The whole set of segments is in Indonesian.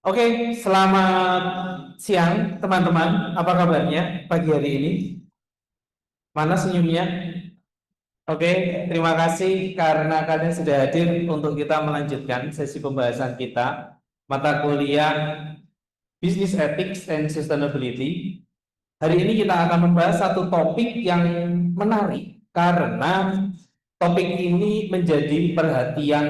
Oke, selamat siang teman-teman. Apa kabarnya pagi hari ini? Mana senyumnya? Oke, terima kasih karena kalian sudah hadir untuk kita melanjutkan sesi pembahasan kita mata kuliah Business Ethics and Sustainability. Hari ini kita akan membahas satu topik yang menarik karena topik ini menjadi perhatian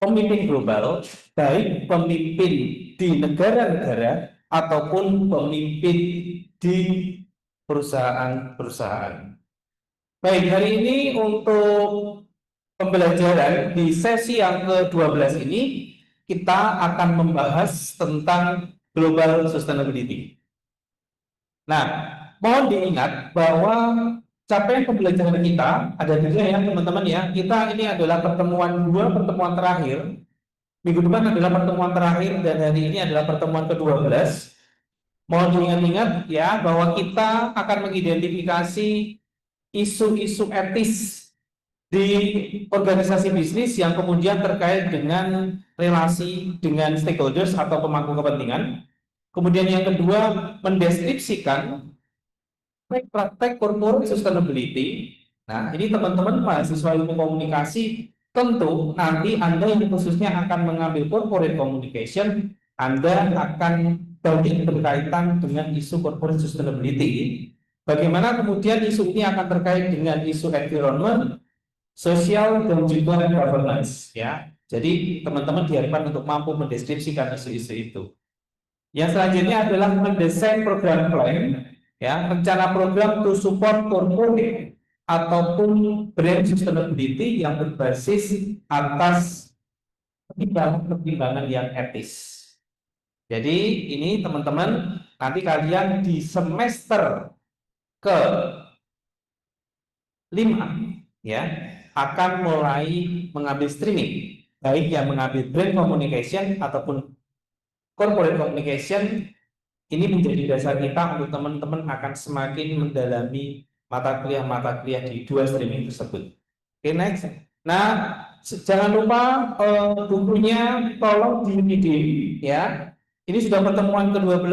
pemimpin global, baik pemimpin di negara-negara ataupun pemimpin di perusahaan-perusahaan. Baik, hari ini untuk pembelajaran di sesi yang ke-12 ini kita akan membahas tentang global sustainability. Nah, mohon diingat bahwa capaian pembelajaran kita ada tiga ya teman-teman ya. Kita ini adalah pertemuan terakhir. Minggu depan adalah pertemuan terakhir dan hari ini adalah pertemuan ke-12. Mohon diingat-ingat ya bahwa kita akan mengidentifikasi isu-isu etis di organisasi bisnis yang kemudian terkait dengan relasi dengan stakeholders atau pemangku kepentingan. Kemudian yang kedua, mendeskripsikan praktek corporate sustainability. Nah, ini teman-teman mahasiswa ilmu komunikasi, tentu nanti Anda yang khususnya akan mengambil corporate communication, Anda akan banyak berkaitan dengan isu corporate sustainability. Bagaimana kemudian isu ini akan terkait dengan isu environment, sosial, dan juga governance. Ya, jadi teman-teman diharapkan untuk mampu mendeskripsikan isu-isu itu. Yang selanjutnya adalah mendesain program plan, ya, rencana program to support corporate ataupun brand sustainability yang berbasis atas pertimbangan-pertimbangan yang etis. Jadi ini teman-teman nanti kalian di semester ke-5 ya akan mulai mengambil streaming, baik yang mengambil brand communication ataupun corporate communication. Ini menjadi dasar kita untuk teman-teman akan semakin mendalami mata kuliah di dua streaming tersebut. Oke, next. Nah, jangan lupa bukunya tolong di-redeem ya. Ini sudah pertemuan ke-12.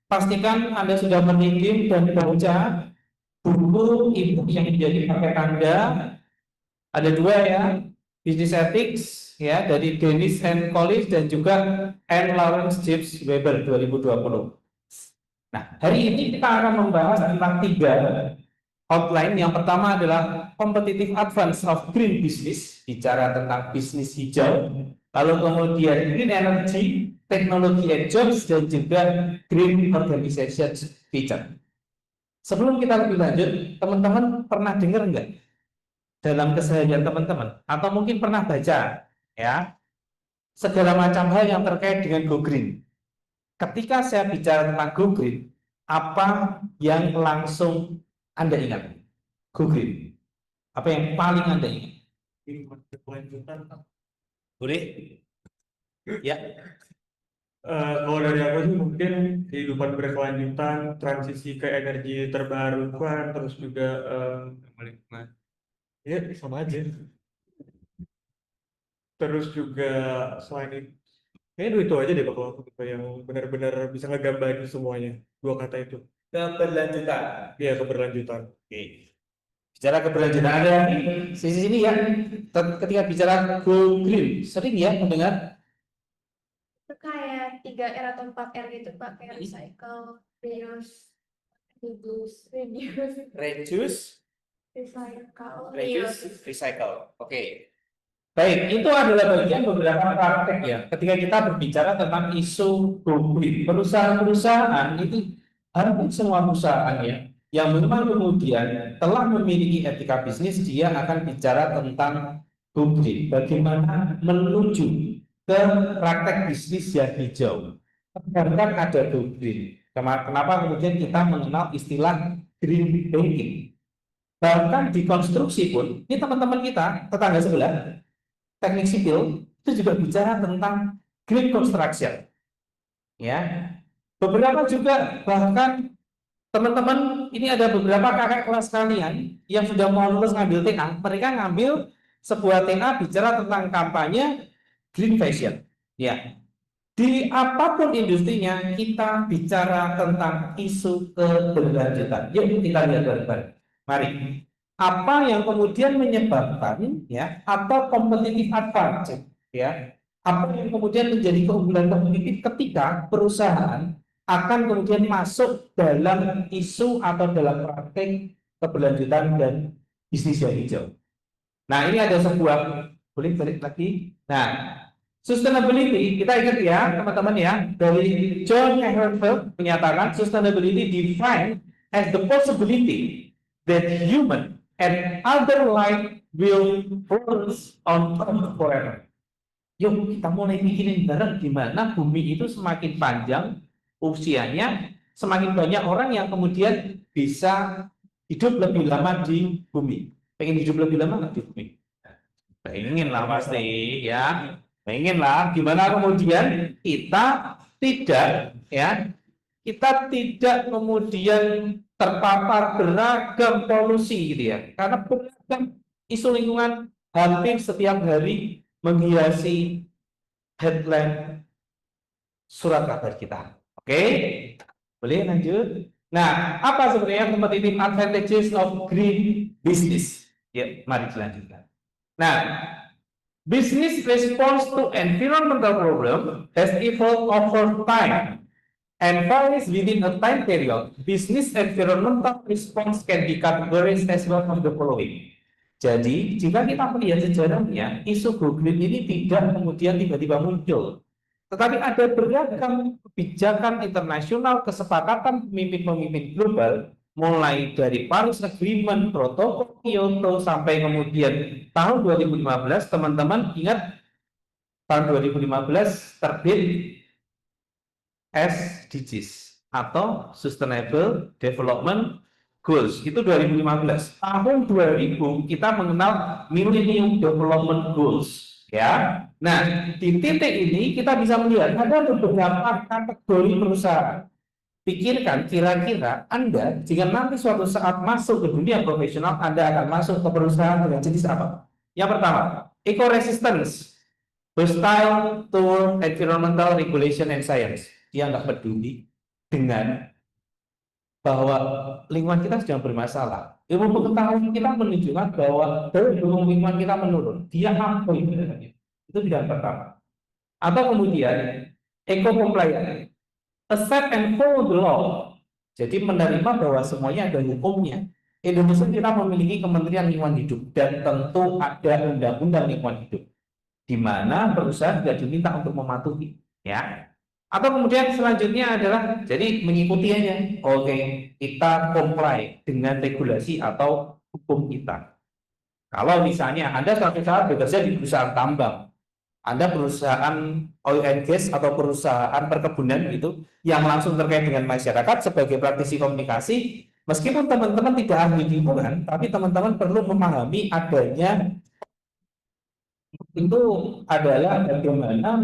Pastikan Anda sudah meredeem dan baca buku ibu yang menjadi paket Anda. Ada dua ya, Business Ethics ya dari Dennis and Collins dan juga Anne Lawrence James Weber 2020. Nah, hari ini kita akan membahas tentang tiga outline. Yang pertama adalah competitive advance of green business, bicara tentang bisnis hijau. Lalu kemudian green energy, teknologi and jobs, dan juga green organization feature. Sebelum kita lebih lanjut, teman-teman pernah dengar nggak dalam keseharian teman-teman atau mungkin pernah baca ya segala macam hal yang terkait dengan go green. Ketika saya bicara tentang go green, apa yang langsung Anda ingat? Go green, apa yang paling Anda ingat? Boleh ya. Kalau dari aku sih mungkin kehidupan berkelanjutan, transisi ke energi terbarukan, terus juga ya sama aja. Terus juga selain itu, kayaknya itu aja deh kalau aku yang benar-benar bisa ngegambarin semuanya. Dua kata itu. Keberlanjutan. Iya, keberlanjutan. Oke. Bicara keberlanjutan ada di sisi sini ya. Ketika bicara go green, sering ya mendengar Itu kayak 3R atau 4R gitu Pak, kayak recycle, reuse, reduce, reuse. recycle. Oke. Baik, itu adalah bagian beberapa praktek ya. Ketika kita berbicara tentang isu go green, perusahaan-perusahaan itu hampir semua perusahaan ya, yang memang kemudian telah memiliki etika bisnis, dia akan bicara tentang go green. Bagaimana menuju ke praktek bisnis yang hijau. Bahkan ada go green. Kenapa kemudian kita mengenal istilah green banking? Bahkan di konstruksi pun, ini teman-teman kita, tetangga sebelah, teknik sipil itu juga bicara tentang green construction. Ya, beberapa juga bahkan teman-teman ini ada beberapa kakak kelas kalian yang sudah mau lulus ngambil TA, mereka ngambil sebuah TA bicara tentang kampanye green fashion. Ya, Di apapun industrinya, kita bicara tentang isu keberlanjutan. Yuk kita lihat bareng-bareng. Mari. Apa yang kemudian menyebabkan ya atau competitive advantage ya? Apa yang kemudian menjadi keunggulan kompetitif ketika perusahaan akan kemudian masuk dalam isu atau dalam praktek keberlanjutan dan bisnis yang hijau. Nah, ini ada sebuah, boleh balik lagi. Nah, sustainability, kita ingat ya teman-teman ya, dari John Ehrenfeld menyatakan sustainability defined as the possibility that human and other life will flourish on Earth forever. Yuk kita mulai mikirin bareng gimana bumi itu semakin panjang usianya, semakin banyak orang yang kemudian bisa hidup lebih lama di bumi. Pengen hidup lebih lama nggak di bumi? Pengen lah pasti ya. Pengen lah. Gimana kemudian kita tidak ya, kita tidak kemudian terpapar beragam polusi gitu ya. Karena beragam isu lingkungan hampir setiap hari menghiasi headline surat kabar kita. Oke? Boleh lanjut? Nah, apa sebenarnya competitive advantages of green business? Ya, mari dilanjutkan. Nah, business response to environmental problem has evolved over time and varies within a time period. Business environmental response can be categorized as one of the following. Jadi, jika kita melihat sejarahnya, isu go green ini tidak kemudian tiba-tiba muncul, tetapi ada beragam kebijakan internasional, kesepakatan pemimpin-pemimpin global, mulai dari Paris Agreement, Protokol Kyoto, sampai kemudian tahun 2015, teman-teman ingat tahun 2015 terbit SDGs atau Sustainable Development Goals, itu 2015. Tahun 2000 kita mengenal Millennium Development Goals ya. Nah, di titik ini kita bisa melihat ada beberapa kategori perusahaan. Pikirkan kira-kira Anda jika nanti suatu saat masuk ke dunia profesional, Anda akan masuk ke perusahaan dengan jenis apa? Yang pertama, eco-resistance, hostile to environmental regulation and science. Dia nggak peduli dengan bahwa lingkungan kita sedang bermasalah. Ilmu pengetahuan kita menunjukkan bahwa ilmu lingkungan kita menurun. Dia ampun. Itu tidak pertama. Atau kemudian eco-compliant, accept and follow the law. Jadi menerima bahwa semuanya ada hukumnya. Indonesia kita memiliki Kementerian Lingkungan Hidup dan tentu ada undang-undang lingkungan hidup di mana perusahaan tidak diminta untuk mematuhi, ya. Atau kemudian selanjutnya adalah jadi mengikuti aja. Oke, kita comply dengan regulasi atau hukum kita. Kalau misalnya Anda suatu saat bekerja di perusahaan tambang, Anda perusahaan oil and gas atau perusahaan perkebunan gitu yang langsung terkait dengan masyarakat sebagai praktisi komunikasi, meskipun teman-teman tidak ahli lingkungan, tapi teman-teman perlu memahami adanya itu adalah bagaimana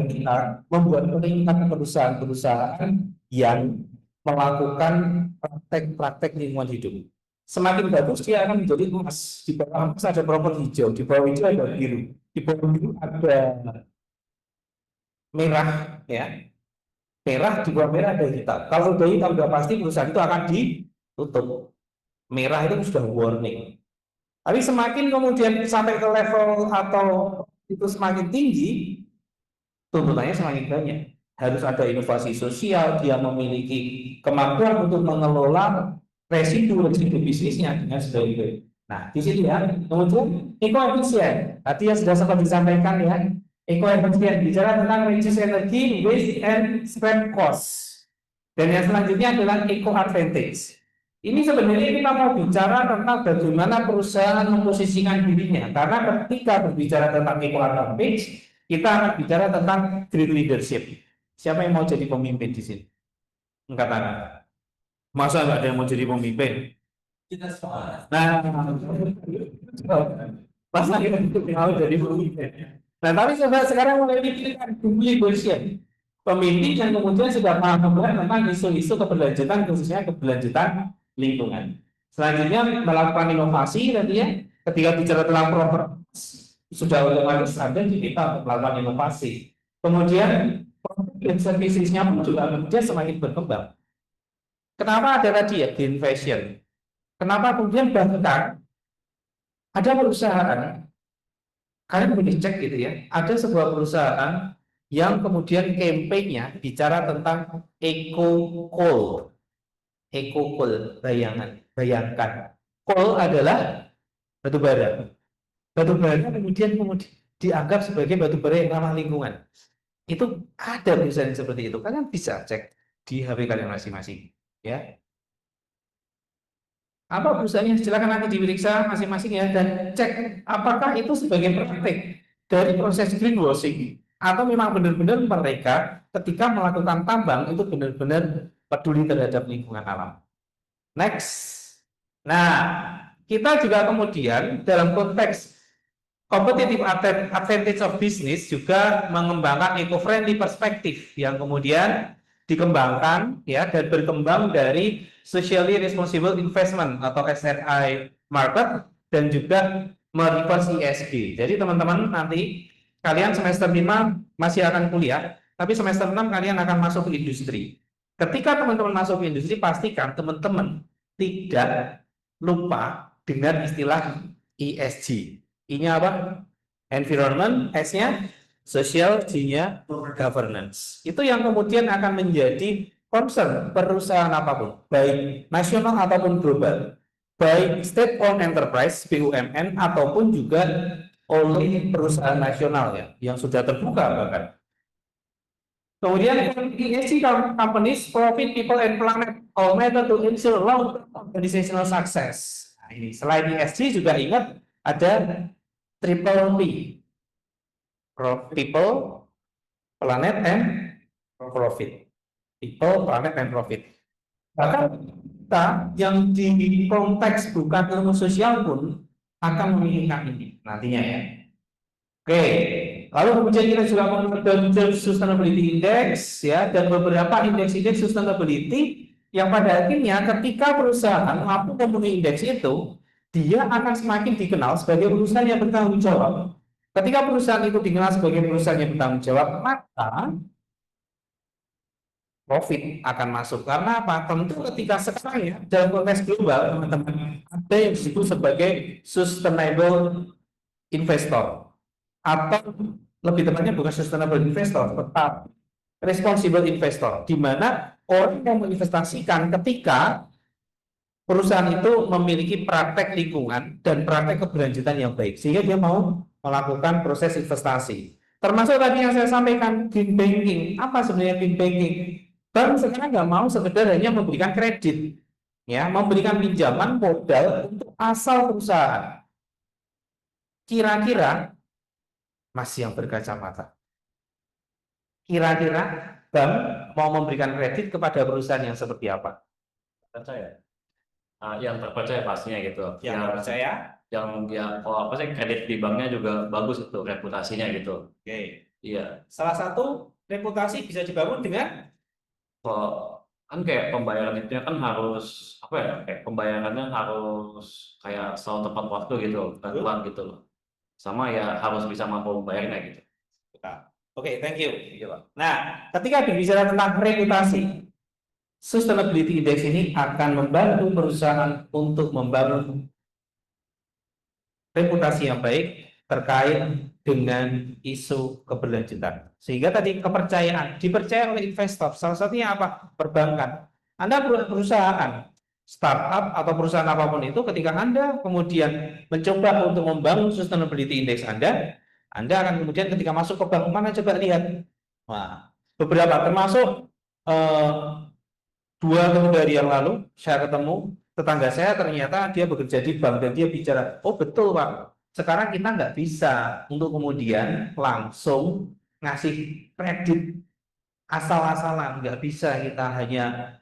kita membuat peringkat perusahaan-perusahaan yang melakukan praktek-praktek lingkungan hidup. Semakin bagus dia akan menjadi emas. Di bawah emas ada propor hijau, di bawah hijau ada biru, di bawah biru ada merah, ya. Merah di bawah merah ada hitam. Kalau sudah hitam sudah pasti perusahaan itu akan ditutup. Merah itu sudah warning. Tapi semakin kemudian sampai ke level atau itu semakin tinggi, tuntutannya semakin banyak. Harus ada inovasi sosial, dia memiliki kemampuan untuk mengelola residu bisnisnya dengan sebaik-baik. Nah, di sini ya, kemudian eco-efisien. Tadi yang sudah sempat disampaikan ya, eco-efisien bicara tentang reduce energy, waste, and spread cost. Dan yang selanjutnya adalah eco-advantage. Ini sebenarnya kita mau bicara tentang bagaimana perusahaan memposisikan dirinya. Karena ketika berbicara tentang eco-advantage, kita akan bicara tentang great leadership. Siapa yang mau jadi pemimpin di sini? Angkat tangan. Masa nggak ada yang mau jadi pemimpin? Kita semua. Nah, masa kita mau jadi pemimpin? Nah, tapi sekarang mulai dipikirkan leadership. Pemimpin yang kemudian sudah paham tentang isu-isu keberlanjutan, khususnya keberlanjutan lingkungan. Selanjutnya melakukan inovasi tadi ya. Ketika bicara tentang proper sudah otomatis ada di kita melakukan inovasi. Kemudian dan servisnya pun juga kemudian semakin berkembang. Kenapa ada tadi ya green fashion? Kenapa kemudian bahkan ada perusahaan, kalian boleh cek gitu ya, ada sebuah perusahaan yang kemudian campaign-nya bicara tentang eco coal, bayangkan, coal adalah batu bara. Batu bara kemudian dianggap sebagai batu bara yang ramah lingkungan. Itu ada perusahaan yang seperti itu. Kalian bisa cek di HP kalian masing-masing. Ya, apa perusahaannya? Silakan nanti diperiksa masing-masing ya dan cek apakah itu sebagai praktik dari proses greenwashing atau memang benar-benar mereka ketika melakukan tambang itu benar-benar peduli terhadap lingkungan alam. Next. Nah, kita juga kemudian dalam konteks competitive advantage of business juga mengembangkan eco-friendly perspektif yang kemudian dikembangkan ya dan berkembang dari socially responsible investment atau SRI market dan juga mereverse ESG. Jadi teman-teman nanti kalian semester 5 masih akan kuliah, tapi semester 6 kalian akan masuk ke industri. Ketika teman-teman masuk ke industri, pastikan teman-teman tidak lupa dengan istilah ESG. I-nya apa? Environment, S-nya social, G-nya governance. Itu yang kemudian akan menjadi concern perusahaan apapun, baik nasional ataupun global, baik state-owned enterprise (BUMN) ataupun juga oleh perusahaan nasional ya, yang sudah terbuka bahkan. Kemudian ESG companies profit people and planet all matter to ensure long-term organizational success. Nah, ini selain ESG juga ingat ada triple P, people, planet, and profit. People, planet, and profit. Bahkan kita yang di konteks bukan ilmu sosial pun akan menginginkan ini nantinya ya. Oke, lalu kemudian kita juga monitor sustainability index ya dan beberapa indeks-indeks sustainability yang pada akhirnya ketika perusahaan mampu memenuhi indeks itu, dia akan semakin dikenal sebagai perusahaan yang bertanggung jawab. Ketika perusahaan itu dikenal sebagai perusahaan yang bertanggung jawab, maka profit akan masuk. Karena apa? Tentu ketika sekarang ya dalam konteks global teman-teman ada yang disebut sebagai sustainable investor atau lebih tepatnya bukan sustainable investor, tetap responsible investor, di mana orang yang menginvestasikan ketika perusahaan itu memiliki praktek lingkungan dan praktek keberlanjutan yang baik, sehingga dia mau melakukan proses investasi. Termasuk tadi yang saya sampaikan, green banking. Apa sebenarnya green banking? Bank sekarang nggak mau sekedar hanya memberikan kredit, ya, memberikan pinjaman modal untuk asal perusahaan. Kira-kira Mas yang berkacamata, kira-kira bank mau memberikan kredit kepada perusahaan yang seperti apa? Percaya. Yang terpercaya pastinya gitu. Yang percaya? Yang ya, kalau apa sih kredit di banknya juga bagus itu reputasinya gitu. Oke. Iya. Salah satu reputasi bisa dibangun dengan Kalau kan kayak pembayaran itu kan harus apa ya? Kayak pembayarannya harus kayak selalu tepat waktu gitu, tepat gitu loh. Sama ya harus bisa mampu membayarnya gitu. Oke, thank you. Nah, ketika berbicara tentang reputasi, sustainability index ini akan membantu perusahaan untuk membangun reputasi yang baik terkait dengan isu keberlanjutan. Sehingga tadi kepercayaan dipercaya oleh investor. Salah satunya apa? Perbankan. Anda perusahaan startup atau perusahaan apapun itu, ketika Anda kemudian mencoba untuk membangun sustainability index Anda akan kemudian ketika masuk ke bank mana coba lihat. Wah, beberapa termasuk 2 hari yang lalu saya ketemu tetangga saya, ternyata dia bekerja di bank dan dia bicara, oh betul Pak, sekarang kita nggak bisa untuk kemudian langsung ngasih kredit asal-asalan, nggak bisa kita hanya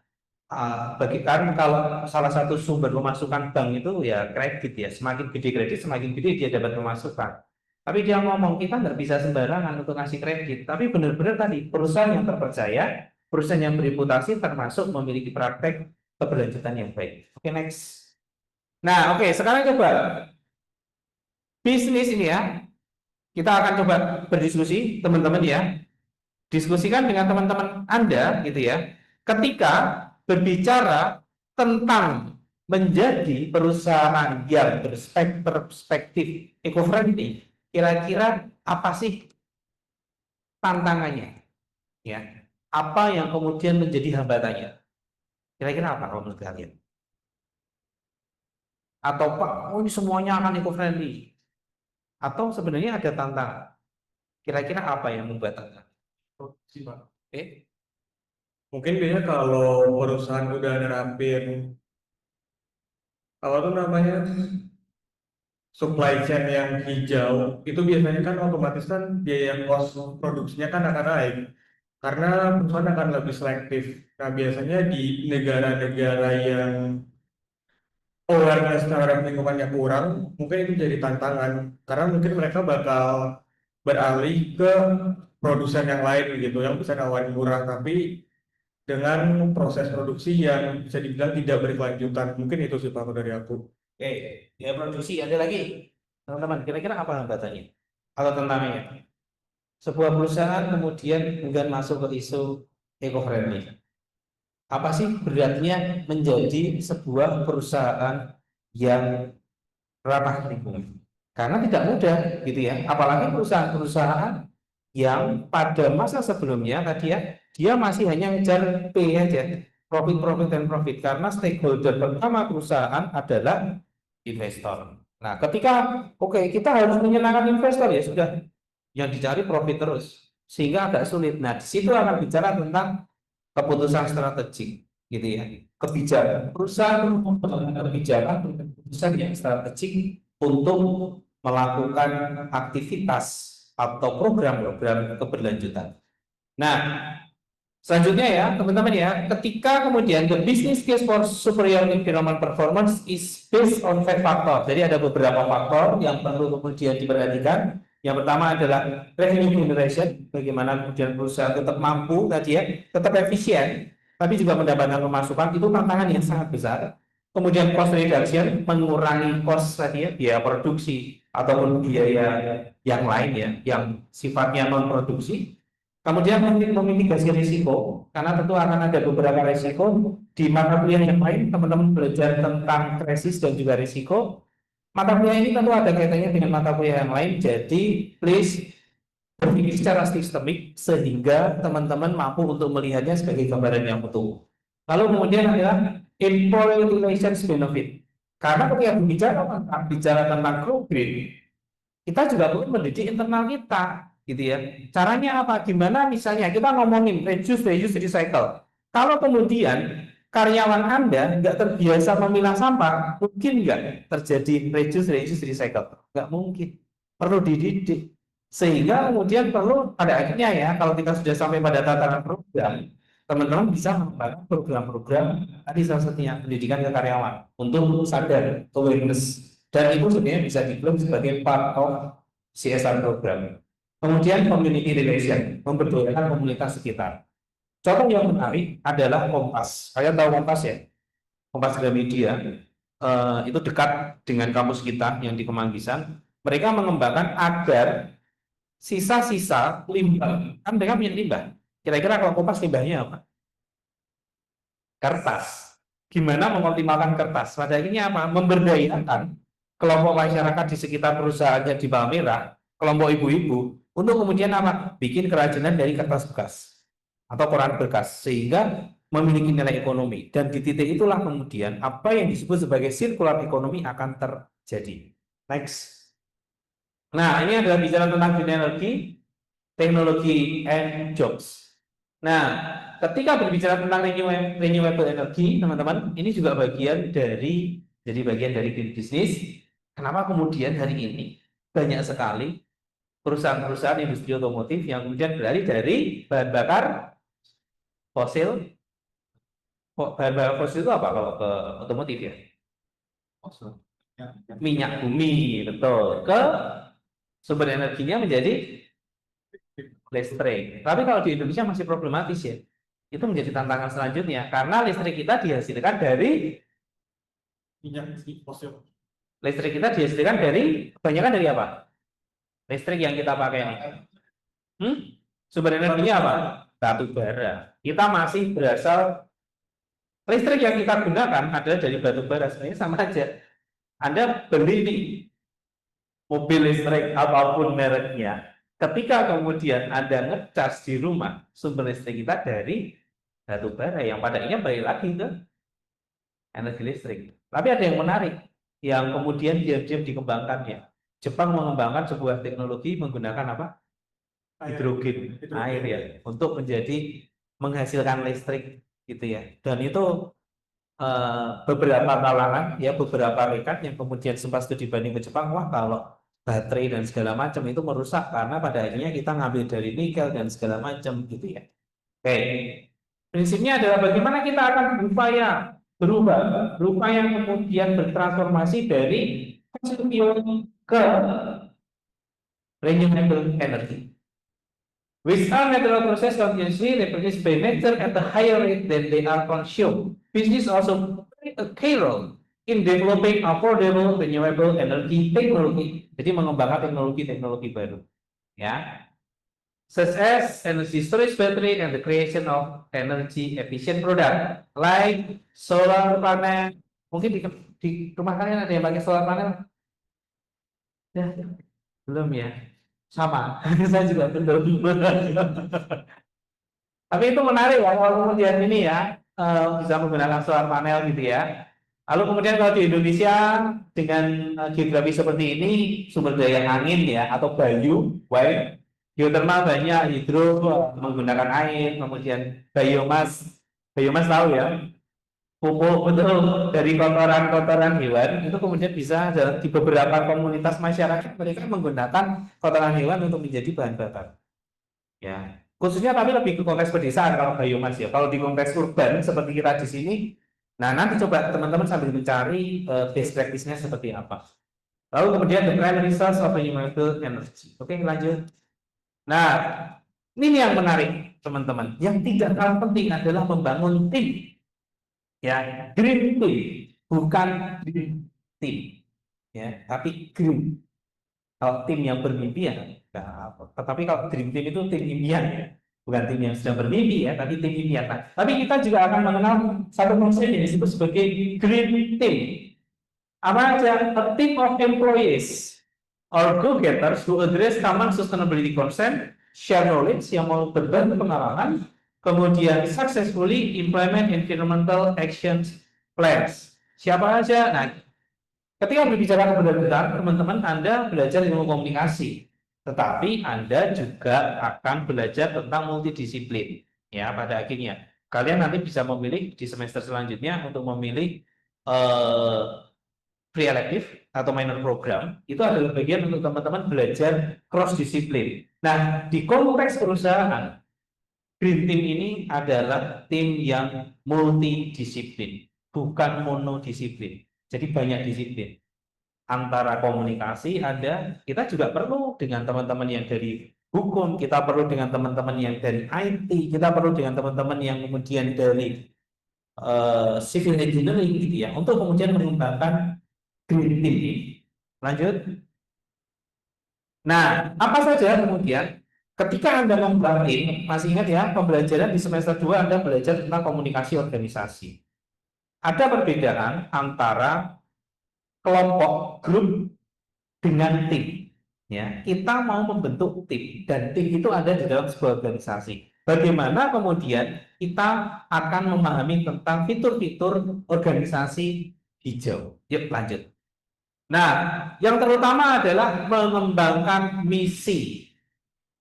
bagikan. Kalau salah satu sumber pemasukan bank itu ya kredit ya, semakin gede kredit semakin gede dia dapat pemasukan. Tapi dia ngomong kita nggak bisa sembarangan untuk ngasih kredit, tapi benar-benar tadi perusahaan yang terpercaya, perusahaan yang bereputasi termasuk memiliki praktek keberlanjutan yang baik. Oke, next. Nah, oke, sekarang coba bisnis ini ya. Kita akan coba berdiskusi, teman-teman ya. diskusikan dengan teman-teman Anda gitu ya. Ketika berbicara tentang menjadi perusahaan yang berperspektif eco-friendly, kira-kira apa sih tantangannya? Ya, apa yang kemudian menjadi hambatannya? Kira-kira apa kalau menurut kalian? Atau Pak, oh ini semuanya akan eco-friendly? Atau sebenarnya ada tantangan? Kira-kira apa yang membuat tantangan? Produksi, Pak. Oke. Mungkin biasanya kalau perusahaan udah nerapin apa tuh namanya supply chain yang hijau, itu biasanya kan otomatis kan biaya cost produksinya kan akan naik karena perusahaan akan lebih selektif. Nah, biasanya di negara-negara yang awareness terhadap lingkungannya kurang, mungkin itu jadi tantangan karena mungkin mereka bakal beralih ke produsen yang lain gitu yang bisa nawarin murah tapi dengan proses produksi yang bisa dibilang tidak berkelanjutan. Mungkin itu sih Pak dari aku. Oke, ya produksi ada lagi. Teman-teman, kira-kira apa hambatannya? Atau tantangannya? Sebuah perusahaan kemudian enggan masuk ke isu eco-friendly. Apa sih beratnya menjadi sebuah perusahaan yang ramah lingkungan? Karena tidak mudah gitu ya. Apalagi perusahaan-perusahaan yang pada masa sebelumnya tadi ya, dia masih hanya ngejar P aja, profit, profit, dan profit. Karena stakeholder pertama perusahaan adalah investor. Nah, ketika kita harus menyenangkan investor ya sudah, yang dicari profit terus, sehingga agak sulit. Nah, di situ akan bicara tentang keputusan strategik, gitu ya. Kebijakan perusahaan mengambil kebijakan keputusan yang strategik untuk melakukan aktivitas atau program-program keberlanjutan. Nah, selanjutnya ya, teman-teman ya, ketika kemudian the business case for superior environment performance is based on 5 faktor. Jadi ada beberapa faktor yang perlu kemudian diperhatikan. Yang pertama adalah revenue generation, bagaimana kemudian perusahaan tetap mampu tadi ya, tetap efisien, tapi juga mendapatkan pemasukan, itu tantangan yang sangat besar. Kemudian cost reduction, mengurangi cost tadi ya, biaya produksi ataupun biaya yang lain ya, yang sifatnya non produksi. Kemudian memitigasi risiko, karena tentu akan ada beberapa risiko di mata kuliah yang lain, teman-teman belajar tentang krisis dan juga risiko. Mata kuliah ini tentu ada kaitannya dengan mata kuliah yang lain, jadi please berpikir secara sistemik sehingga teman-teman mampu untuk melihatnya sebagai gambaran yang utuh. Lalu kemudian adalah employee relations benefit. Karena ketika bicara tentang crew green, kita juga perlu mendidik internal kita, gitu ya. Caranya apa? Gimana misalnya kita ngomongin reduce, reuse, recycle. Kalau kemudian karyawan Anda nggak terbiasa memilah sampah, mungkin nggak terjadi reduce, reuse, recycle. Nggak mungkin. Perlu dididik. Sehingga kemudian perlu pada akhirnya ya, kalau kita sudah sampai pada tataran program, teman-teman bisa mengembangkan program-program tadi salah satunya pendidikan ke karyawan untuk sadar awareness, dan itu sebenarnya bisa diklaim sebagai part of CSR program. Kemudian community relation, memberdayakan komunitas sekitar. Contoh yang menarik adalah Kompas. Kalian tahu Kompas ya? Kompas Gramedia itu dekat dengan kampus kita yang di Kemanggisan. Mereka mengembangkan agar sisa-sisa limbah, kan mereka punya limbah. Kira-kira kalau Kompas limbahnya apa? Kertas. Gimana mengoptimalkan kertas? Pada akhirnya apa? Memberdayakan kelompok masyarakat di sekitar perusahaannya di Palmerah, kelompok ibu-ibu, untuk kemudian apa? Bikin kerajinan dari kertas bekas atau koran bekas, sehingga memiliki nilai ekonomi. Dan di titik itulah kemudian apa yang disebut sebagai circular economy akan terjadi. Next. Nah, ini adalah bicara tentang green energy, teknologi, and jobs. Nah, ketika berbicara tentang renewable energy, teman-teman, ini juga bagian dari green business. Kenapa kemudian hari ini banyak sekali perusahaan-perusahaan industri otomotif yang kemudian beralih dari bahan bakar fosil. Bahan bakar fosil itu apa kalau ke otomotif ya? Minyak bumi, betul. Ke sumber energinya menjadi listrik. Tapi kalau di Indonesia masih problematis ya. Itu menjadi tantangan selanjutnya karena listrik kita dihasilkan dari Minyak fosil. listrik kita dihasilkan dari kebanyakan dari apa? Listrik yang kita pakai ini. Sumber energinya apa? Batu bara. Kita masih berasal, listrik yang kita gunakan adalah dari batu bara. Sebenarnya sama aja. Anda beli nih mobil listrik apapun mereknya, ketika kemudian Anda ngecas di rumah, sumber listrik kita dari batu bara yang pada akhirnya balik lagi ke energi listrik. Tapi ada yang menarik, yang kemudian diam-diam dikembangkannya. Jepang mengembangkan sebuah teknologi menggunakan apa? Hidrogen, air ya, untuk menjadi menghasilkan listrik gitu ya. Dan itu beberapa kalangan ya, beberapa rekan yang kemudian sempat studi banding ke Jepang, wah kalau baterai dan segala macam itu merusak karena pada akhirnya kita ngambil dari nikel dan segala macam gitu ya. Oke, prinsipnya adalah bagaimana kita akan berubah yang kemudian bertransformasi dari fossil fuel ke renewable energy. Which are natural process continuously reproduced by nature at a higher rate than they are consumed. Business also play a key role in developing affordable renewable energy technology. Jadi mengembangkan teknologi-teknologi baru, ya. Such as energy storage battery and the creation of energy efficient product like solar panel. Mungkin di rumah kalian ada yang pakai solar panel? Ya, belum ya. Sama, saya juga belum. Tapi itu menarik ya kalau kemudian ini ya bisa menggunakan solar panel gitu ya. Lalu kemudian kalau di Indonesia dengan geografi seperti ini, sumber daya angin ya atau bayu, geothermal banyak, hidro menggunakan air, kemudian biomas, biomas tahu ya, pupuk betul dari kotoran-kotoran hewan itu kemudian bisa di beberapa komunitas masyarakat mereka menggunakan kotoran hewan untuk menjadi bahan bakar. Ya, khususnya tapi lebih ke konteks pedesaan kalau biomas ya. Kalau di konteks urban seperti kita di sini, nah nanti coba teman-teman sambil mencari best practice-nya seperti apa. Lalu kemudian the primary source of renewable energy. Oke, lanjut. Nah, ini yang menarik teman-teman. Yang tidak kalah penting adalah membangun tim. Ya, green team, bukan green team, ya, tapi green. Kalau tim yang bermimpi ya, nggak apa. Tetapi kalau dream team itu tim impian, ya, bukan tim yang sedang bermimpi ya, tapi tim impian. Nah, tapi kita juga akan mengenal satu konsep yang disebut sebagai green team. Apa aja? A team of employees or go-getters who address common sustainability concern, share knowledge yang mau berbagi pengalaman, kemudian successfully implement environmental actions plans. Siapa aja? Nah, ketika berbicara kebenaran, teman-teman Anda belajar ilmu komunikasi, tetapi Anda juga akan belajar tentang multidisiplin. Ya, pada akhirnya kalian nanti bisa memilih di semester selanjutnya untuk memilih pre-elective atau minor program. Itu adalah bagian untuk teman-teman belajar cross disiplin. Nah, di konteks perusahaan, green team ini adalah tim yang multidisiplin, bukan monodisiplin. Jadi banyak disiplin. Antara komunikasi ada, kita juga perlu dengan teman-teman yang dari hukum, kita perlu dengan teman-teman yang dari IT, kita perlu dengan teman-teman yang kemudian dari civil engineering gitu ya, untuk kemudian mengembangkan green team ini. Lanjut. Nah, apa saja kemudian ketika Anda membangun tim, masih ingat ya, pembelajaran di semester 2 Anda belajar tentang komunikasi organisasi. Ada perbedaan antara kelompok grup dengan tim. Ya, kita mau membentuk tim dan tim itu ada di dalam sebuah organisasi. Bagaimana kemudian kita akan memahami tentang fitur-fitur organisasi hijau. Yuk lanjut. Nah, yang terutama adalah mengembangkan misi.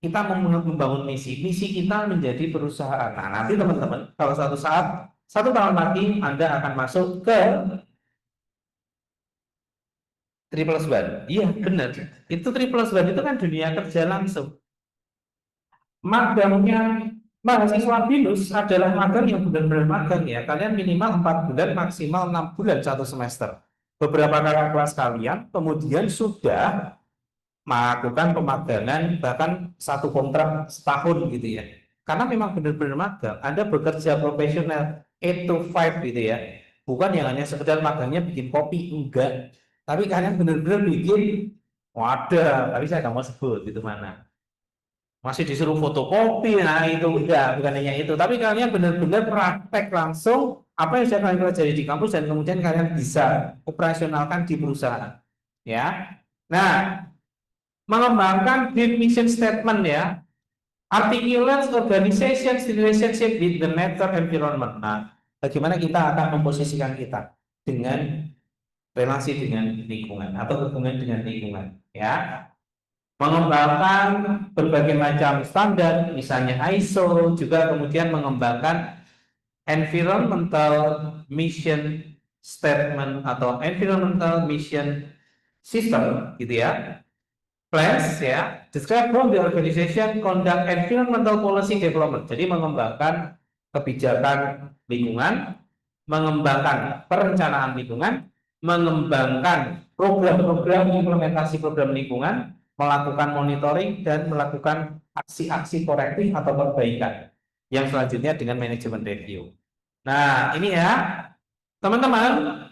Kita membangun misi. Misi kita menjadi perusahaan. Nah, nanti teman-teman, kalau satu saat, 1 tahun lagi Anda akan masuk ke 3+1. Iya, benar. Itu 3+1 itu kan dunia kerja langsung. Magangnya mahasiswa BINUS adalah magang yang benar-benar magang ya. Kalian minimal 4 bulan, maksimal 6 bulan 1 semester. Beberapa kakak kelas kalian kemudian sudah melakukan pemagangan bahkan 1 kontrak setahun gitu ya. Karena memang benar-benar magang. Anda bekerja profesional 8 to 5 gitu ya. Bukan yang hanya sekedar magangnya bikin kopi, enggak. Tapi kalian benar-benar bikin wadah, tapi saya nggak mau sebut itu mana. Masih disuruh fotokopi, nah itu udah, bukan hanya itu, tapi kalian benar-benar praktek langsung apa yang sudah kalian pelajari di kampus dan kemudian kalian bisa operasionalkan di perusahaan, ya. Nah, mengembangkan deep mission statement ya, articulate organization relationship with the natural environment. Nah, bagaimana kita akan memposisikan kita dengan relasi dengan lingkungan atau hubungan dengan lingkungan, ya. Mengembangkan berbagai macam standar, misalnya ISO, juga kemudian mengembangkan environmental mission statement atau environmental mission system, gitu ya. Plans, ya, describe how the organization conduct environmental policy development. Jadi mengembangkan kebijakan lingkungan, mengembangkan perencanaan lingkungan, mengembangkan program-program implementasi program lingkungan, melakukan monitoring dan melakukan aksi-aksi korektif atau perbaikan. Yang selanjutnya dengan manajemen review. Nah, ini ya, teman-teman,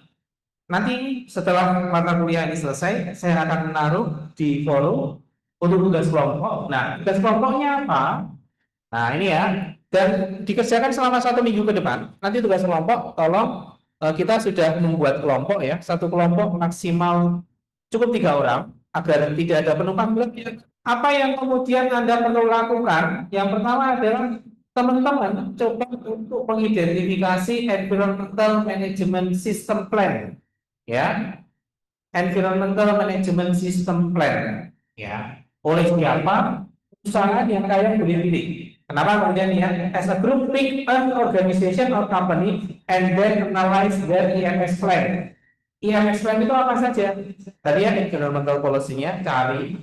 nanti setelah mata kuliah ini selesai, saya akan menaruh di forum untuk tugas kelompok. Nah, tugas kelompoknya apa? Nah, ini ya, dan dikerjakan selama 1 minggu ke depan. Nanti tugas kelompok, tolong kita sudah membuat kelompok ya, satu kelompok maksimal cukup 3 orang agar tidak ada penumpang gelap. Apa yang kemudian Anda perlu lakukan? Yang pertama adalah teman-teman coba untuk mengidentifikasi environmental management system plan, ya, environmental management system plan, ya, oleh siapa? Perusahaan yang kalian boleh pilih. Kenapa kemudian ya, as a group pick an organization or company and then analyze their EMS plan. EMS plan itu apa saja? Tadi ya, environmental policy-nya cari,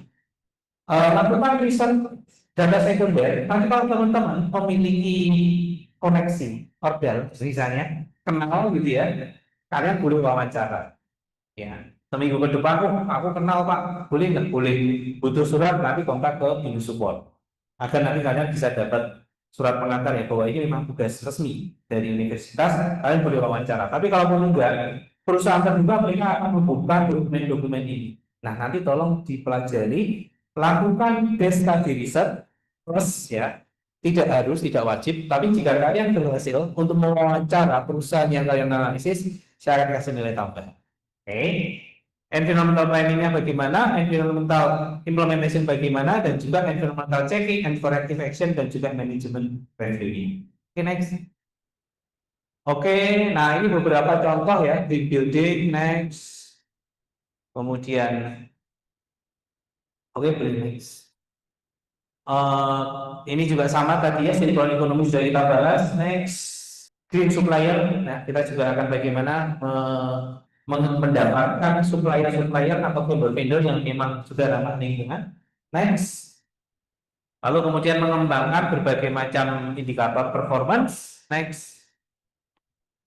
lakukan riset data sekunder. Nanti kalau teman-teman memiliki koneksi ordal, misalnya kenal gitu ya, kalian boleh wawancara. Ya, seminggu ke depan, aku kenal Pak, boleh nggak? Boleh. Butuh surat, nanti kontak ke Binus Support agar nanti kalian bisa dapat surat pengantar ya bahwa ini memang tugas resmi dari universitas, kalian boleh wawancara. Tapi kalau enggak, perusahaan terbuka mereka akan membuka dokumen-dokumen ini. Nah, nanti tolong dipelajari, lakukan case study research plus ya, tidak wajib, tapi jika kalian berhasil untuk mewawancara perusahaan yang kalian analisis, saya akan kasih nilai tambah. Oke. Environmental planningnya bagaimana, environmental implementation bagaimana, dan juga environmental checking and corrective action, dan juga manajemen reviewing. Oke, next. Oke, nah ini beberapa contoh ya di building, next. Kemudian, oke, next. Ini juga sama tadi ya, sinkron ekonomi sudah kita bahas. Next, green supplier. Nah, kita juga akan bagaimana mendapatkan supplier-supplier atau vendor-vendor yang memang sudah ramah lingkungan. Next. Lalu kemudian mengembangkan berbagai macam indikator performance. Next.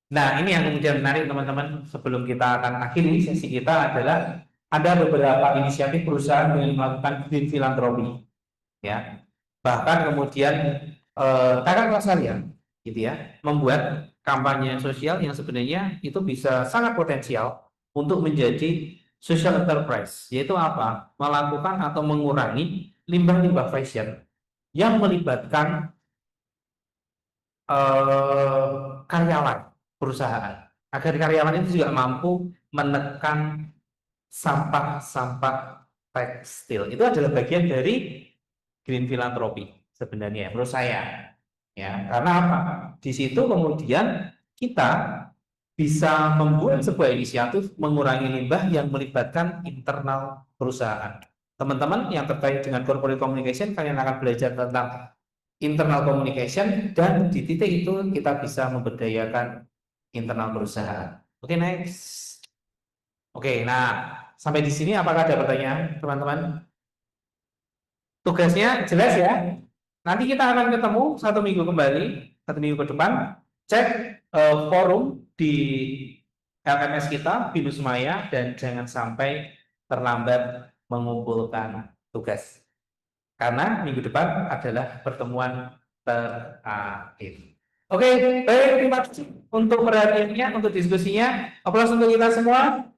Nah, ini yang kemudian menarik teman-teman. Sebelum kita akan akhiri sesi kita adalah ada beberapa inisiatif perusahaan dengan melakukan green philanthropy. Ya. Bahkan kemudian kakak kelas kalian gitu ya, membuat kampanye sosial yang sebenarnya itu bisa sangat potensial untuk menjadi social enterprise, yaitu apa? Melakukan atau mengurangi limbah-limbah fashion yang melibatkan karyawan perusahaan, agar karyawan itu juga mampu menekan sampah-sampah tekstil. Itu adalah bagian dari green philanthropy sebenarnya menurut saya. Ya, karena apa? Di situ kemudian kita bisa membuat sebuah inisiatif mengurangi limbah yang melibatkan internal perusahaan. Teman-teman yang terkait dengan corporate communication, kalian akan belajar tentang internal communication, dan di titik itu kita bisa memberdayakan internal perusahaan. Oke, next. Oke, nah sampai di sini apakah ada pertanyaan, teman-teman? Tugasnya jelas ya. Nanti kita akan ketemu 1 minggu kembali, 1 minggu ke depan. Cek forum di LMS kita, Binus Maya, dan jangan sampai terlambat mengumpulkan tugas. Karena minggu depan adalah pertemuan terakhir. Oke, baik, terima kasih untuk perhatiannya, untuk diskusinya. Aplaus untuk kita semua.